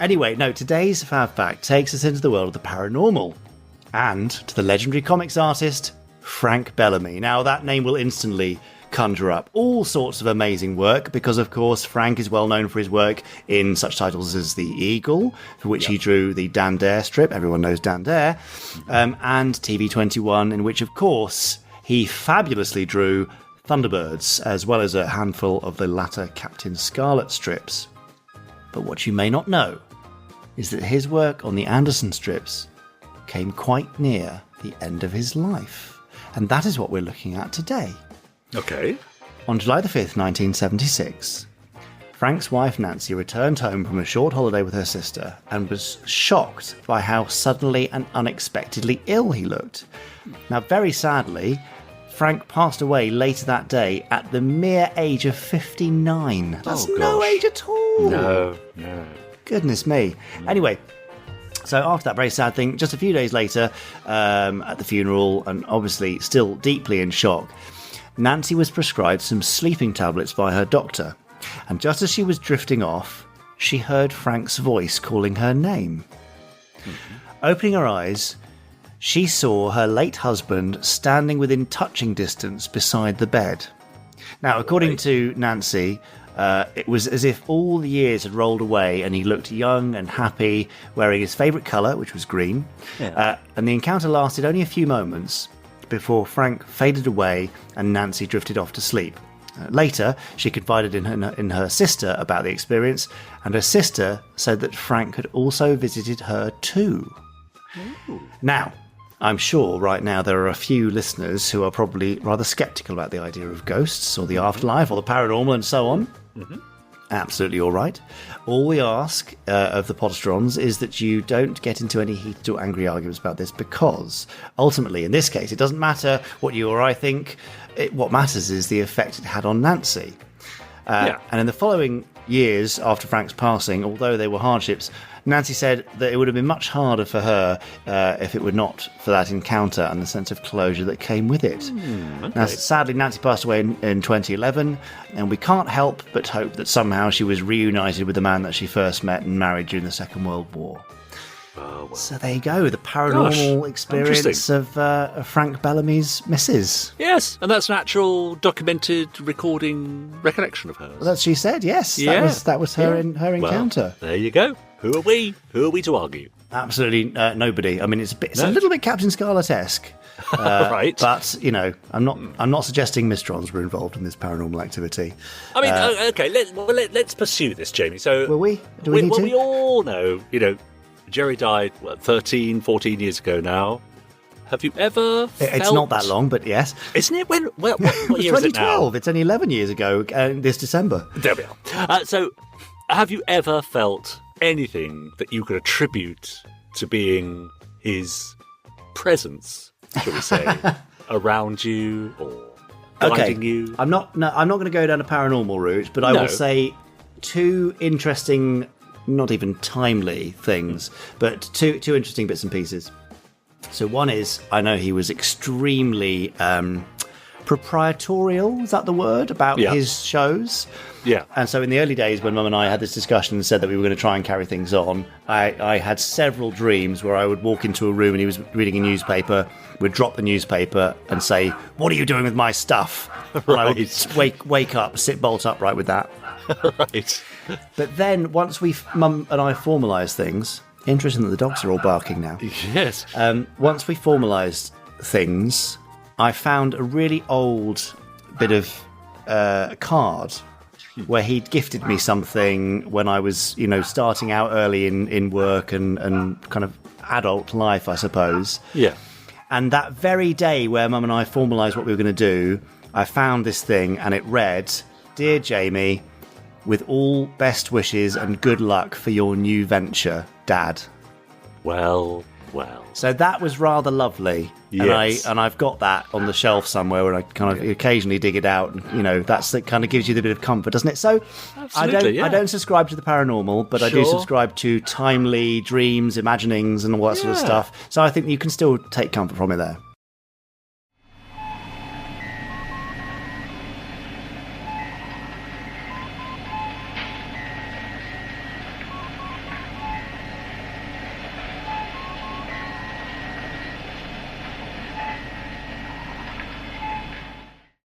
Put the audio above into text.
Anyway, no, today's Fab Fact takes us into the world of the paranormal and to the legendary comics artist, Frank Bellamy. Now, that name will instantly conjure up all sorts of amazing work because, of course, Frank is well known for his work in such titles as The Eagle, for which he drew the Dan Dare strip. Everyone knows Dan Dare. And TV21, in which, of course, he fabulously drew Thunderbirds, as well as a handful of the latter Captain Scarlet strips. But what you may not know is that his work on the Anderson strips came quite near the end of his life. And that is what we're looking at today. Okay. On July the 5th, 1976, Frank's wife Nancy returned home from a short holiday with her sister and was shocked by how suddenly and unexpectedly ill he looked. Now, very sadly, Frank passed away later that day at the mere age of 59. That's no age at all. No. Goodness me. Anyway, so after that very sad thing, just a few days later, at the funeral, and obviously still deeply in shock, Nancy was prescribed some sleeping tablets by her doctor. And just as she was drifting off, she heard Frank's voice calling her name. Mm-hmm. Opening her eyes, she saw her late husband standing within touching distance beside the bed. Now, according to Nancy, it was as if all the years had rolled away and he looked young and happy, wearing his favourite colour, which was green. Yeah. And the encounter lasted only a few moments before Frank faded away and Nancy drifted off to sleep. Later, she confided in her sister about the experience, and her sister said that Frank had also visited her too. Ooh. Now, I'm sure right now there are a few listeners who are probably rather sceptical about the idea of ghosts or the afterlife or the paranormal and so on. Mm-hmm. Absolutely all right. All we ask of the Podastrons is that you don't get into any heated or angry arguments about this, because ultimately, in this case, it doesn't matter what you or I think. What matters is the effect it had on Nancy. And in the following years after Frank's passing, although there were hardships, Nancy said that it would have been much harder for her if it were not for that encounter and the sense of closure that came with it. Okay. Now, sadly, Nancy passed away in 2011, and we can't help but hope that somehow she was reunited with the man that she first met and married during the Second World War. Oh, well. So there you go, the paranormal experience of Frank Bellamy's missus. Yes, and that's an actual documented recording recollection of hers. Well, that she said, yes. Yeah. That was her encounter. There you go. Who are we? Who are we to argue? Absolutely nobody. I mean, it's a little bit Captain Scarlet-esque. Right. But, you know, I'm not suggesting Mistrons were involved in this paranormal activity. I mean, okay, let's pursue this, Jamie. So, will we? Do we need to? We all know, Gerry died, 13, 14 years ago now. Have you ever felt... It's not that long, but yes. Isn't it? What year is it now? 2012. It's only 11 years ago this December. There we are. So, have you ever felt anything that you could attribute to being his presence, shall we say, around you or guiding you? I'm not going to go down a paranormal route, but I will say two interesting, not even timely things, but two interesting bits and pieces. So one is, I know he was extremely proprietorial, is that the word, about his shows? Yeah. And so in the early days when Mum and I had this discussion and said that we were going to try and carry things on, I had several dreams where I would walk into a room and he was reading a newspaper, would drop the newspaper and say, "What are you doing with my stuff?" Right. And I would wake up, sit bolt upright with that. Right. But then once Mum and I formalised things, interesting that the dogs are all barking now. Yes. Once we formalised things, I found a really old bit of card where he'd gifted me something when I was, starting out early in work and kind of adult life, I suppose. Yeah. And that very day where Mum and I formalised what we were going to do, I found this thing and it read, "Dear Jamie, with all best wishes and good luck for your new venture, Dad." Well. So that was rather lovely. Yes. And I've got that on the shelf somewhere where I kind of occasionally dig it out. And, that kind of gives you the bit of comfort, doesn't it? So absolutely, I don't subscribe to the paranormal, but I do subscribe to timely dreams, imaginings and all that sort of stuff. So I think you can still take comfort from it there.